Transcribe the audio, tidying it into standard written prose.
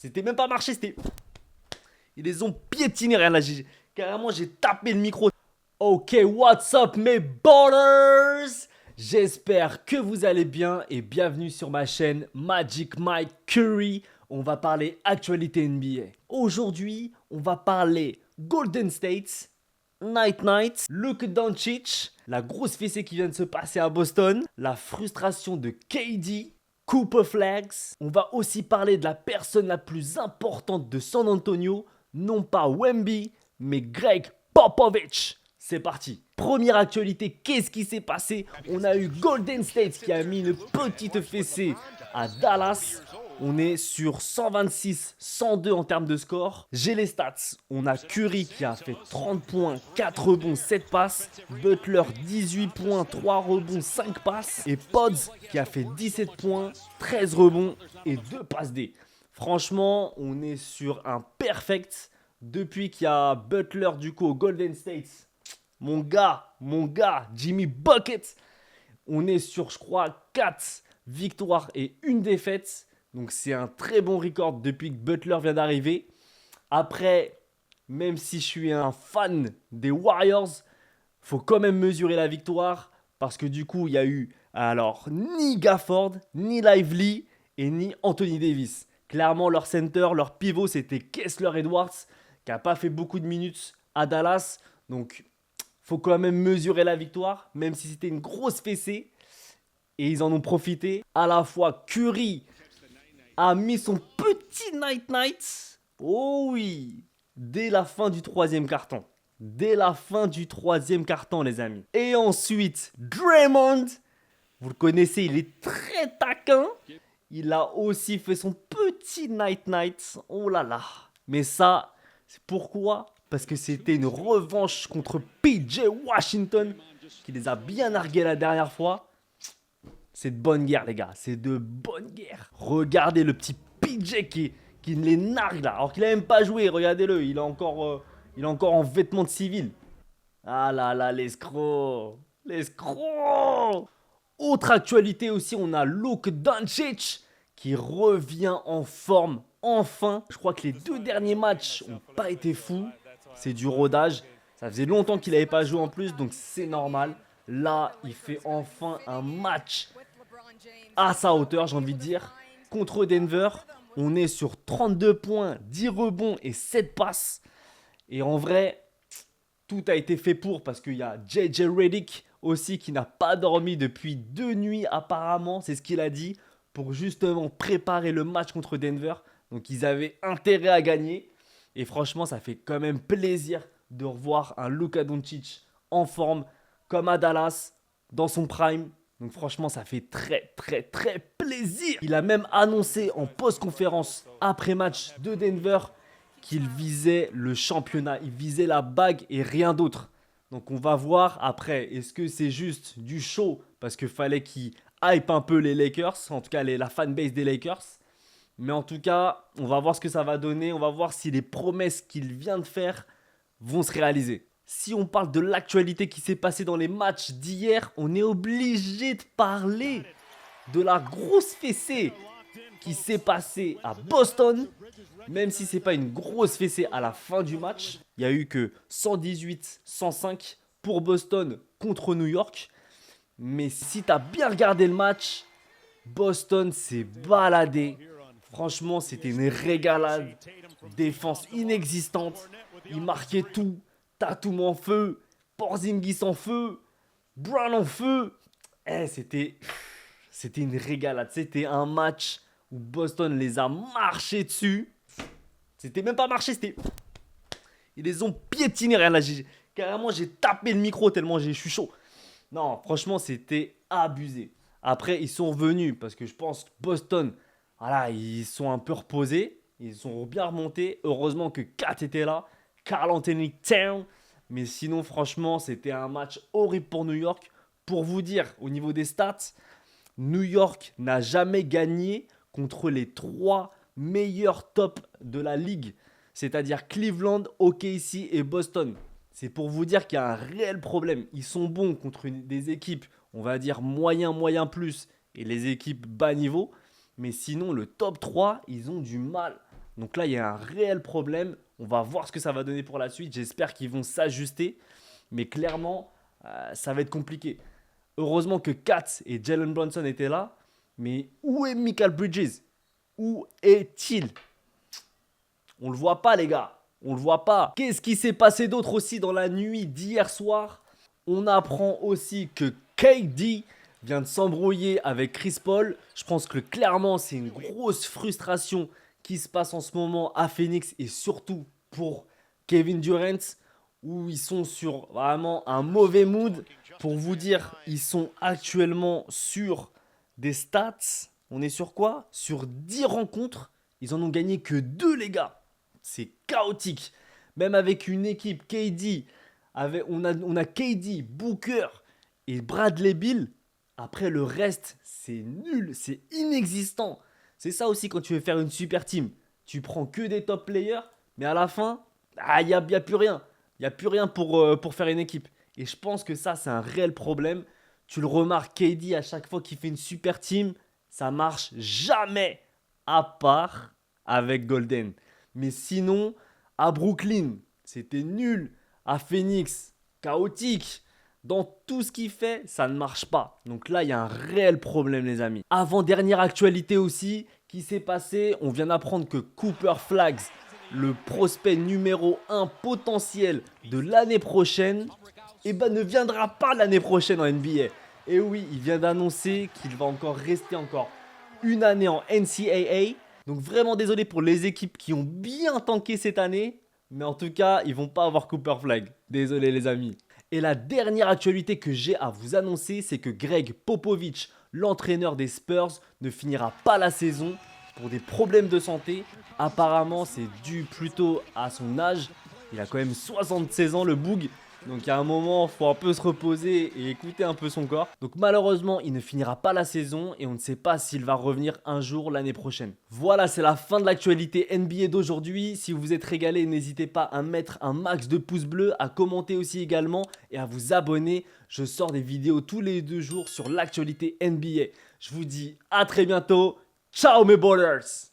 C'était même pas marché, c'était... Ils les ont piétinés, rien là. Carrément, j'ai tapé le micro. Ok, what's up mes ballers? J'espère que vous allez bien et bienvenue sur ma chaîne Magic Mike Curry. On va parler actualité NBA. Aujourd'hui, on va parler Golden State, Night, Luka Doncic, la grosse fessée qui vient de se passer à Boston, la frustration de KD, Cooper Flags. On va aussi parler de la personne la plus importante de San Antonio, non pas Wemby, mais Greg Popovich. C'est parti. Première actualité, qu'est-ce qui s'est passé? On a eu Golden State qui a mis une petite fessée à Dallas. On est sur 126-102 en termes de score. J'ai les stats. On a Curry qui a fait 30 points, 4 rebonds, 7 passes. Butler 18 points, 3 rebonds, 5 passes. Et Pods qui a fait 17 points, 13 rebonds et 2 passes D. Franchement, on est sur un perfect. Depuis qu'il y a Butler du coup au Golden State. Mon gars, Jimmy Bucket. On est sur, je crois, 4 victoires et 1 défaite. Donc c'est un très bon record depuis que Butler vient d'arriver. Après, même si je suis un fan des Warriors, faut quand même mesurer la victoire. Parce que du coup, il y a eu alors ni Gafford, ni Lively et ni Anthony Davis. Clairement, leur center, leur pivot, c'était Kessler Edwards, qui n'a pas fait beaucoup de minutes à Dallas. Donc, faut quand même mesurer la victoire, même si c'était une grosse fessée. Et ils en ont profité. À la fois, Curry a mis son petit night. Oh oui, dès la fin du troisième carton. Dès la fin du troisième carton, les amis. Et ensuite, Draymond. Vous le connaissez, il est très taquin. Il a aussi fait son petit night. Oh là là. Mais ça, c'est pourquoi? Parce que c'était une revanche contre PJ Washington qui les a bien nargués la dernière fois. C'est de bonne guerre, les gars. C'est de bonne guerre. Regardez le petit PJ qui les nargue là. Alors qu'il n'a même pas joué. Regardez-le. Il est encore en vêtements de civil. Ah là là, l'escroc. L'escroc. Autre actualité aussi, on a Luka Doncic qui revient en forme. Enfin, je crois que les 2 derniers matchs n'ont pas été fous. C'est du rodage. Ça faisait longtemps qu'il n'avait pas joué en plus, donc c'est normal. Là, il fait enfin un match à sa hauteur, j'ai envie de dire. Contre Denver, on est sur 32 points, 10 rebonds et 7 passes. Et en vrai, tout a été fait pour, parce qu'il y a JJ Redick aussi qui n'a pas dormi depuis 2 nuits apparemment, c'est ce qu'il a dit, pour justement préparer le match contre Denver. Donc ils avaient intérêt à gagner. Et franchement, ça fait quand même plaisir de revoir un Luka Doncic en forme, comme à Dallas, dans son prime. Donc franchement, ça fait très plaisir. Il a même annoncé en post-conférence, après match de Denver, qu'il visait le championnat. Il visait la bague et rien d'autre. Donc on va voir après, est-ce que c'est juste du show? Parce qu'il fallait qu'il hype un peu les Lakers, en tout cas la fanbase des Lakers. Mais en tout cas, on va voir ce que ça va donner. On va voir si les promesses qu'il vient de faire vont se réaliser. Si on parle de l'actualité qui s'est passée dans les matchs d'hier, on est obligé de parler de la grosse fessée qui s'est passée à Boston. Même si ce n'est pas une grosse fessée à la fin du match. Il n'y a eu que 118-105 pour Boston contre New York. Mais si tu as bien regardé le match, Boston s'est baladé. Franchement, c'était une régalade. Défense inexistante. Ils marquaient tout. Tatum en feu. Porzingis en feu. Brown en feu. C'était une régalade. C'était un match où Boston les a marchés dessus. C'était même pas marché, c'était... Ils les ont piétinés, rien là. Carrément, j'ai tapé le micro tellement je suis chaud. Non, franchement, c'était abusé. Après, ils sont revenus parce que je pense que Boston... Voilà, ils sont un peu reposés. Ils sont bien remontés. Heureusement que Kat était là. Karl Anthony Towns. Mais sinon, franchement, c'était un match horrible pour New York. Pour vous dire, au niveau des stats, New York n'a jamais gagné contre les 3 meilleurs tops de la ligue. C'est-à-dire Cleveland, OKC et Boston. C'est pour vous dire qu'il y a un réel problème. Ils sont bons contre des équipes, on va dire moyen plus, et les équipes bas niveau. Mais sinon, le top 3, ils ont du mal Donc là, il y a un réel problème. On va voir ce que ça va donner pour la suite. J'espère qu'ils vont s'ajuster. Mais clairement, ça va être compliqué. Heureusement que Katz et Jalen Brunson étaient là. Mais où est Michael Bridges? Où est-il? On le voit pas, les gars. On le voit pas. Qu'est-ce qui s'est passé d'autre aussi dans la nuit d'hier soir? On apprend aussi que KD vient de s'embrouiller avec Chris Paul. Je pense que clairement, c'est une grosse frustration qui se passe en ce moment à Phoenix et surtout pour Kevin Durant, où ils sont sur vraiment un mauvais mood. Pour vous dire, ils sont actuellement sur des stats. On est sur quoi? Sur 10 rencontres. Ils en ont gagné que 2, les gars. C'est chaotique. Même avec une équipe KD, on a KD, Booker et Bradley Beal. Après, le reste, c'est nul, c'est inexistant. C'est ça aussi quand tu veux faire une super team. Tu prends que des top players, mais à la fin, il n'y a plus rien. Il n'y a plus rien pour faire une équipe. Et je pense que ça, c'est un réel problème. Tu le remarques, KD, à chaque fois qu'il fait une super team, ça marche jamais, à part avec Golden. Mais sinon, à Brooklyn, c'était nul. À Phoenix, chaotique. Dans tout ce qu'il fait, ça ne marche pas. Donc là, il y a un réel problème, les amis. Avant-dernière actualité aussi, qui s'est passé, on vient d'apprendre que Cooper Flags, le prospect numéro 1 potentiel de l'année prochaine, ne viendra pas l'année prochaine en NBA. Et oui, il vient d'annoncer qu'il va encore rester une année en NCAA. Donc vraiment désolé pour les équipes qui ont bien tanké cette année. Mais en tout cas, ils vont pas avoir Cooper Flag. Désolé les amis. Et la dernière actualité que j'ai à vous annoncer, c'est que Greg Popovich, l'entraîneur des Spurs, ne finira pas la saison pour des problèmes de santé. Apparemment, c'est dû plutôt à son âge. Il a quand même 76 ans, le boug. Donc il y a un moment, il faut un peu se reposer et écouter un peu son corps. Donc malheureusement, il ne finira pas la saison et on ne sait pas s'il va revenir un jour l'année prochaine. Voilà, c'est la fin de l'actualité NBA d'aujourd'hui. Si vous vous êtes régalé, n'hésitez pas à mettre un max de pouces bleus, à commenter aussi également et à vous abonner. Je sors des vidéos tous les 2 jours sur l'actualité NBA. Je vous dis à très bientôt. Ciao mes ballers!